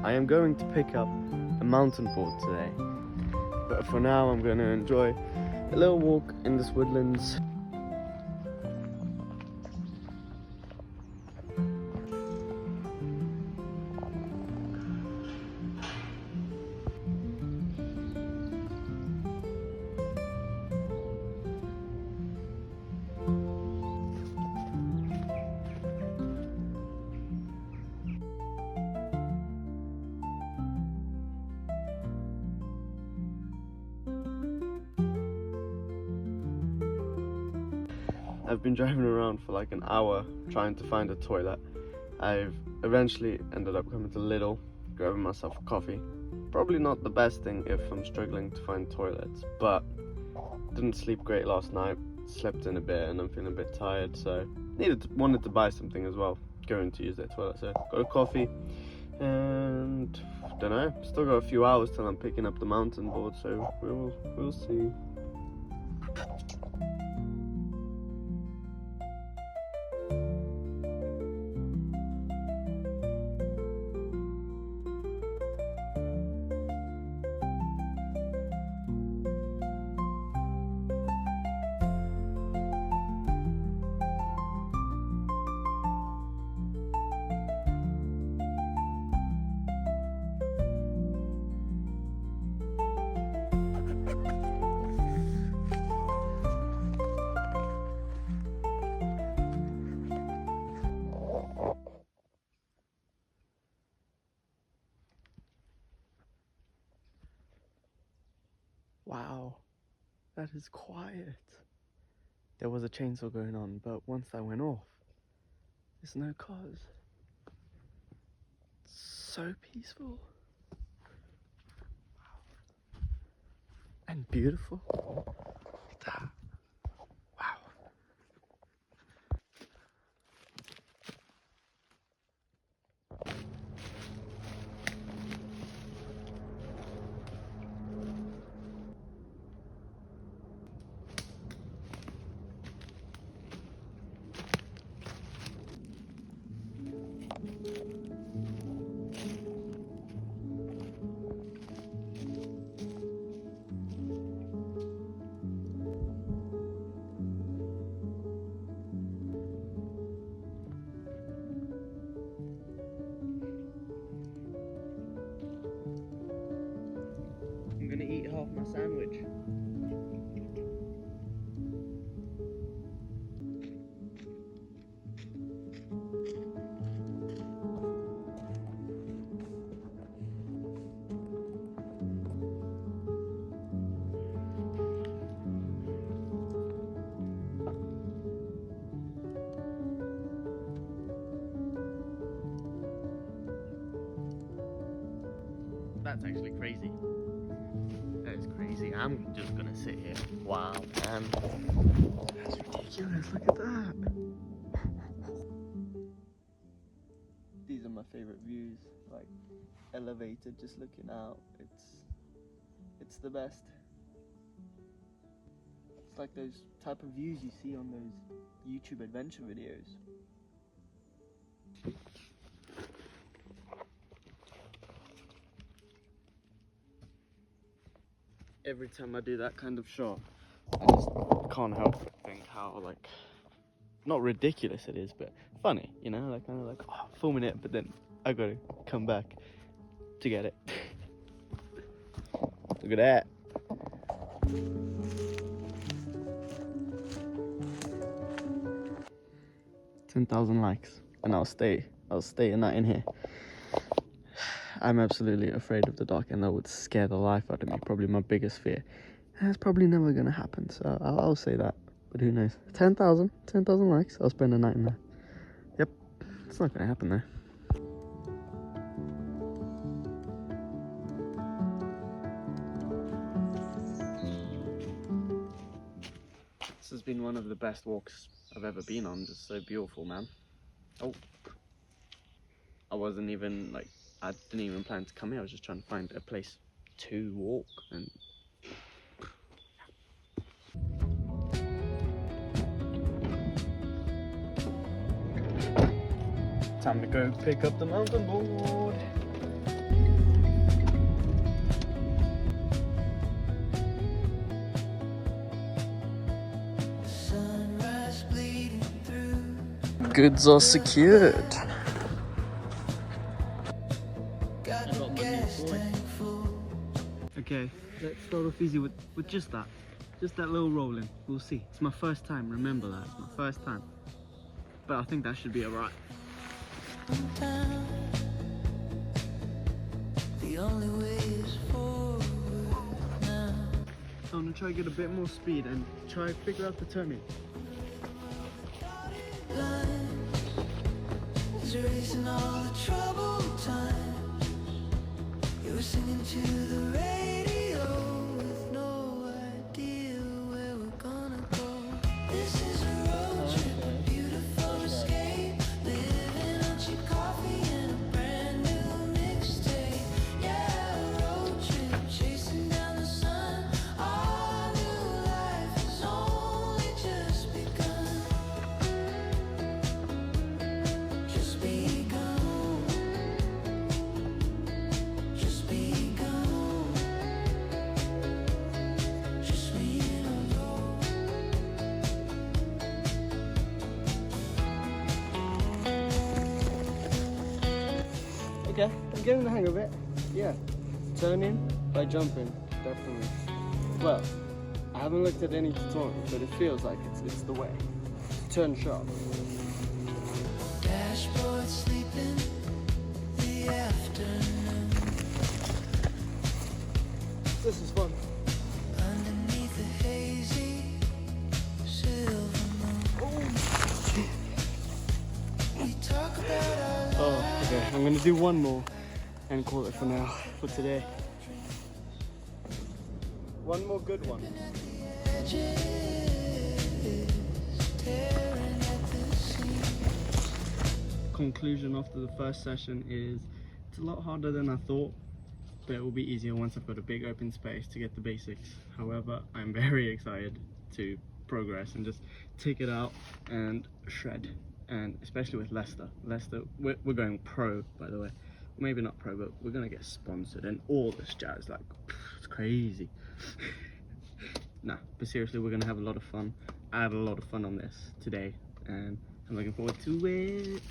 I am going to pick up a mountain board today, but for now I'm going to enjoy a little walk in this woodlands. I've been driving around for like an hour trying to find a toilet. I've eventually ended up coming to Lidl, grabbing myself a coffee. Probably not the best thing if I'm struggling to find toilets, but didn't sleep great last night, slept in a bit and I'm feeling a bit tired, so wanted to buy something as well, going to use that toilet. So got a coffee and don't know, still got a few hours till I'm picking up the mountain board, so we'll see. Wow, that is quiet. There was a chainsaw going on, but once that went off, there's no cars. So peaceful. Wow. And beautiful. Look at that. Wow. I'm gonna eat half my sandwich. That's actually crazy. That is crazy. I'm just gonna sit here. Wow, man. That's ridiculous. Look at that. These are my favorite views. Like elevated, just looking out. It's the best. It's like those type of views you see on those YouTube adventure videos. Every time I do that kind of shot, I just can't help but think how, like, not ridiculous it is, but funny, you know, like kind of like, oh, filming it, but then I gotta come back to get it. Look at that. $10,000 likes, and I'll stay a night in here. I'm absolutely afraid of the dark, and that would scare the life out of me. Probably my biggest fear. And it's probably never gonna happen, so I'll say that. But who knows? 10,000 likes. I'll spend a night in there. Yep, it's not gonna happen though. This has been one of the best walks I've ever been on. Just so beautiful, man. Oh, I didn't even plan to come here. I was just trying to find a place to walk, and time to go pick up the mountain board. goods are secured. Okay, let's start off easy with just that little rolling. We'll see. It's my first time, remember that, it's my first time. But I think that should be alright. The only way is forward now. I'm gonna try to get a bit more speed and try to figure out the turning. Erasing all the troubled times. You were singing to the radio with no idea where we're gonna go. This is a road trip, a beautiful escape. Living on cheap coffee and a brand new mixtape. Yeah, a road trip, chasing down the sun. Our new life has only just begun. Just begun. Just begun. Just me and alone. Okay, I'm getting the hang of it. Yeah, turning by jumping, definitely. Well, I haven't looked at any tutorials, but it feels like it's the way. Turn sharp. Dashboard sleeping the afternoon. This is fun. Underneath the hazy silver moon. We talk about our lives. Okay, I'm gonna do one more and call it for now, for today. One more good one. Conclusion after the first session is it's a lot harder than I thought, but it will be easier once I've got a big open space to get the basics. However, I'm very excited to progress and just take it out and shred, and especially with Leicester, we're going pro, by the way. Maybe not pro, but we're gonna get sponsored and all this jazz, like it's crazy. Nah, but seriously, we're gonna have a lot of fun. I had a lot of fun on this today and I'm looking forward to it.